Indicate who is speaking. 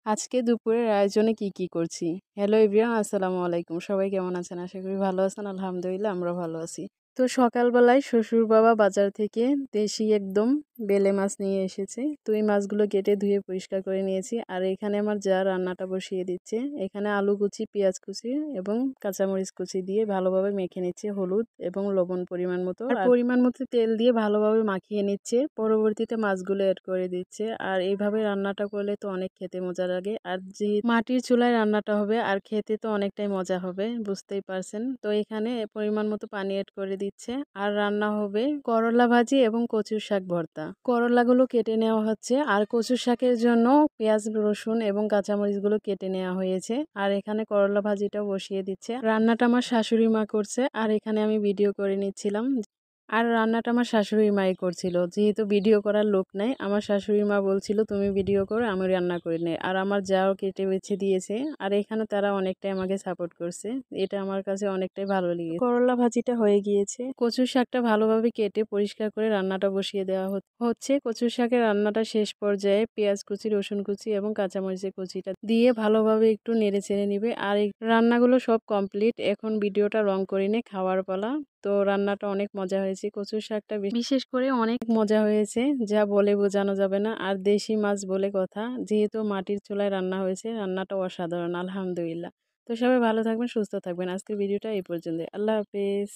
Speaker 1: আজকে দুপুরের আয়োজনে কি করছি? হ্যালো এভরিওয়ান, আসসালামু আলাইকুম। সবাই কেমন আছেন? আশা করি ভালো আছেন। আলহামদুলিল্লাহ আমরাও ভালো আছি। তো সকালবেলায় শ্বশুর বাবা বাজার থেকে দেশি একদম বেলে মাছ নিয়ে এসেছে। তো এই মাছগুলো কেটে ধুয়ে পরিষ্কার করে নিয়েছি। আর এখানে আমার যা রান্নাটা বসিয়ে দিচ্ছে। এখানে আলু কুচি, পেঁয়াজ কুচি এবং কাঁচামরিচ কুচি দিয়ে ভালোভাবে মেখে নিচ্ছে, হলুদ এবং লবণ পরিমাণ মতো। আর পরিমাণ মতো তেল দিয়ে ভালোভাবে মাখিয়ে নিচ্ছে। পরবর্তীতে মাছগুলো এড করে দিচ্ছে। আর এইভাবে রান্নাটা করলে তো অনেক খেতে মজা লাগে। আর যে মাটির চুলায় রান্নাটা হবে আর খেতে তো অনেকটাই মজা হবে, বুঝতেই পারছেন। তো এখানে পরিমাণ মতো পানি এড করে দিচ্ছে। আর রান্না হবে করলা ভাজি এবং কচুর শাক ভর্তা। করলাগুলো কেটে নেওয়া হচ্ছে আর কচুর শাকের জন্য পেঁয়াজ, রসুন এবং কাঁচামরিচগুলো কেটে নেওয়া হয়েছে। আর এখানে করলা ভাজিটাও বসিয়ে দিচ্ছে। রান্নাটা আমার শাশুড়ি মা করছে আর এখানে আমি ভিডিও করে নিচ্ছিলাম। আর রান্নাটা আমার শাশুড়ি মাই করছিল, যেহেতু ভিডিও করার লোক নাই। আমার শাশুড়ি মা বলছিল তুমি ভিডিও করো, আমি রান্না করে নেই। আর আমার যাও কেটে বেছে দিয়েছে। আর এখানে তারা অনেকটাই আমাকে সাপোর্ট করছে। এটা আমার কাছে অনেকটাই ভালো লেগেছে। করলা ভাজিটা হয়ে গিয়েছে। কচুর শাকটা ভালোভাবে কেটে পরিষ্কার করে রান্নাটা বসিয়ে দেওয়া হচ্ছে। কচুর শাকের রান্নাটা শেষ পর্যায়ে পেঁয়াজ কুচি, রসুন কুচি এবং কাঁচামরিচের কুচিটা দিয়ে ভালোভাবে একটু নেড়ে চেড়ে নিবে। আর এই রান্নাগুলো সব কমপ্লিট। এখন ভিডিওটা রং করে নিয়ে খাওয়ার পালা। তো রান্নাটা অনেক মজা হয়েছে। কচুর শাকটা বিশেষ করে অনেক মজা হয়েছে, যা বলে বোঝানো যাবে না। আর দেশি মাছ বলে কথা, যেহেতু মাটির চুলায় রান্না হয়েছে, রান্নাটা অসাধারণ, আলহামদুলিল্লাহ। তো সবাই ভালো থাকবেন, সুস্থ থাকবেন। আজকের ভিডিওটা এই পর্যন্ত। আল্লাহ হাফেজ।